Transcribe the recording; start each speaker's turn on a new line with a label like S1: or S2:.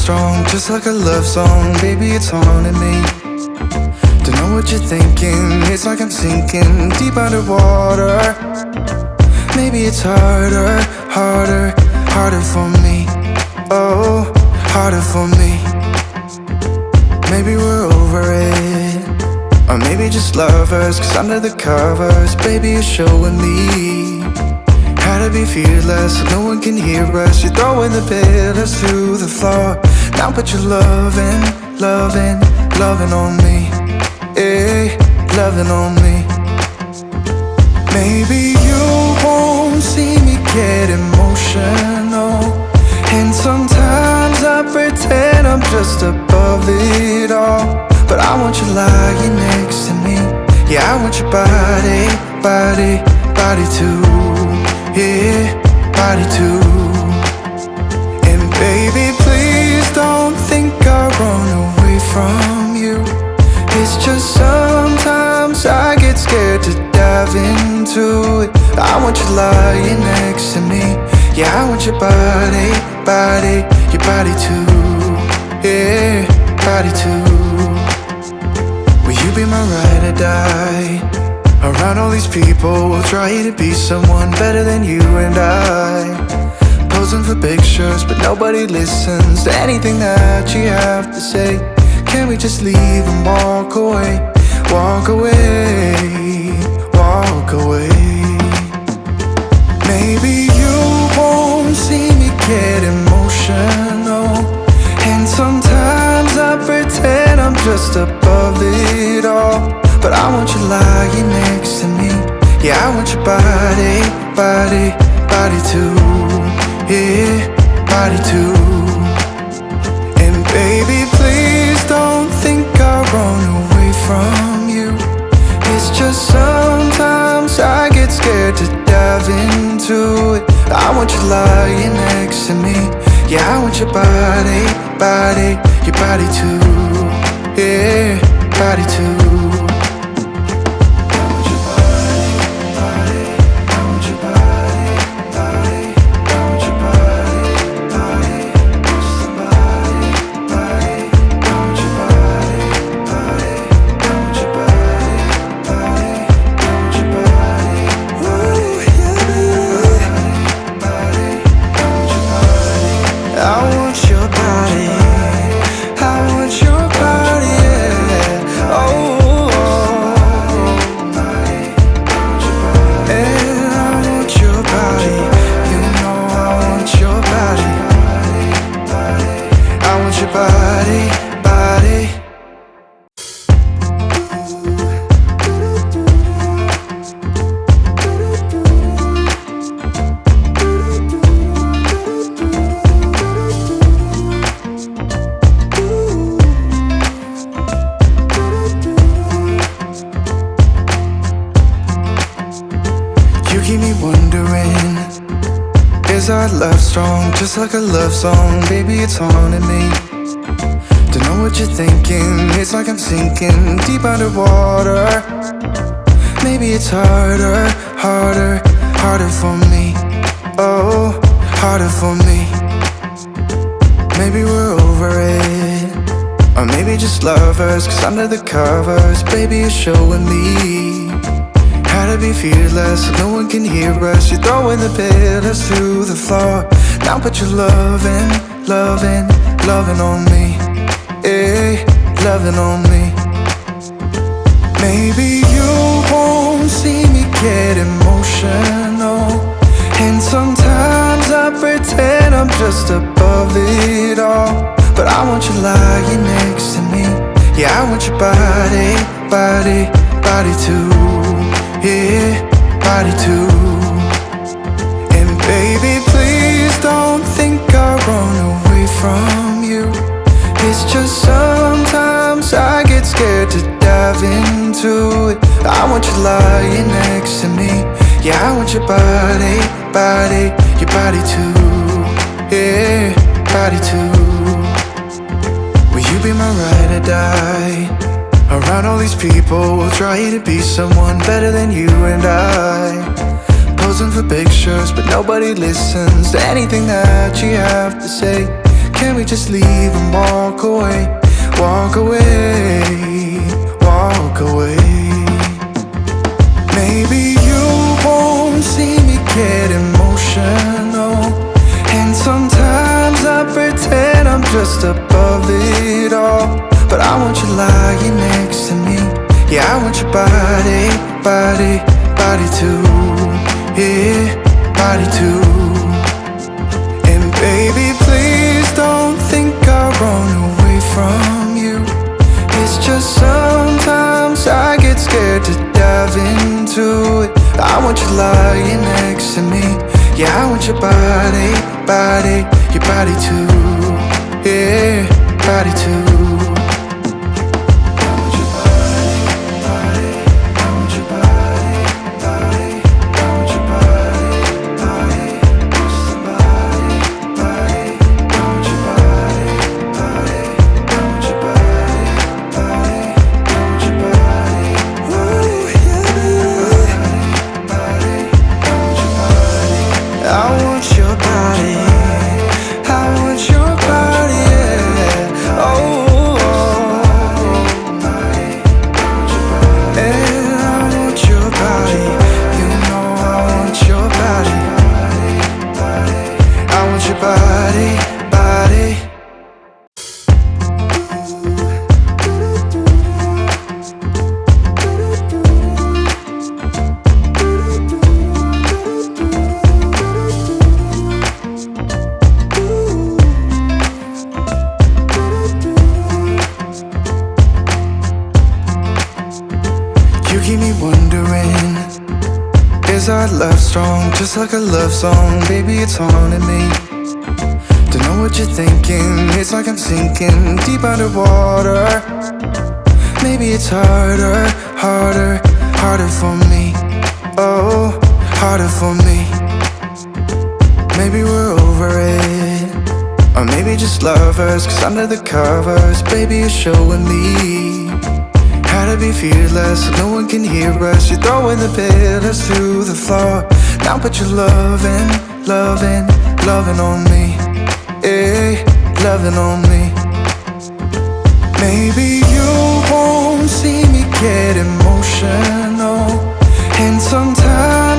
S1: strong, just like a love song. Baby, it's haunting me. Don't know what you're thinking. It's like I'm sinking deep underwater. Maybe it's harder, harder, harder for me. Oh, harder for me. Maybe we're over it, or maybe just lovers. Cause under the covers, baby, you're showing me how to be fearless so no one can hear us. You're throwing the pillars through the floor. Now put your loving, loving, loving on me. Eh, loving on me. Maybe you won't see me get emotional, and sometimes I pretend I'm just above it all. But I want you lying next to me. Yeah, I want your body, body, body too. Yeah, body too. And baby, please don't think I run away from you. It's just sometimes I get scared to dive into it. I want you lying next to me. Yeah, I want your body, body, your body too. Yeah, body too. Will you be my ride or die? Around all these people, we'll try to be someone better than you and I. Posing for pictures, but nobody listens to anything that you have to say. Can we just leave and walk away? Walk away, walk away. Maybe you won't see me get emotional, and sometimes I pretend I'm just above it all. But I want you lying next to me. Yeah, I want your body, body, body too. Yeah, body too. And baby, please don't think I run away from you. It's just sometimes I get scared to dive into it. I want you lying next to me. Yeah, I want your body, body, your body too. Yeah, body too. Our love strong, just like a love song. Baby, it's haunting me. Don't know what you're thinking. It's like I'm sinking deep underwater. Maybe it's harder, harder, harder for me. Oh, harder for me. Maybe we're over it, or maybe just lovers. Cause under the covers, baby, you're showing me how to be fearless so no one can hear us. You're throwing the pillars through the floor. Now put your loving, loving, loving on me. Eh, loving on me. Maybe you won't see me get emotional, and sometimes I pretend I'm just above it all. But I want you lying next to me. Yeah, I want your body, body, body too. Yeah, body too. And baby, please don't think I run away from you. It's just sometimes I get scared to dive into it. I want you lying next to me. Yeah, I want your body, body, your body too. Yeah, body too. Will you be my ride or die? Around all these people, we'll try to be someone better than you and I. Posing for pictures, but nobody listens to anything that you have to say. Can't we just leave and walk away? Walk away, walk away. Maybe you won't see me get emotional, and sometimes I pretend I'm just above it all. But I want you lying next to me. Yeah, I want your body, body, body too. Yeah, body too. And baby, please don't think I run away from you. It's just sometimes I get scared to dive into it. I want you lying next to me. Yeah, I want your body, body, your body too. Yeah, body too. You keep me wondering, is our love strong? Just like a love song, baby, it's haunting me. Don't know what you're thinking, it's like I'm sinking deep underwater. Maybe it's harder, harder, harder for me. Oh, harder for me. Maybe we're over it, or maybe just lovers. Cause under the covers, baby, you're showing me how to be fearless so no one can hear us. You're throwing the pillars through the floor. Now put your loving, loving, loving on me. Yeah, loving on me. Maybe you won't see me get emotional, and sometimes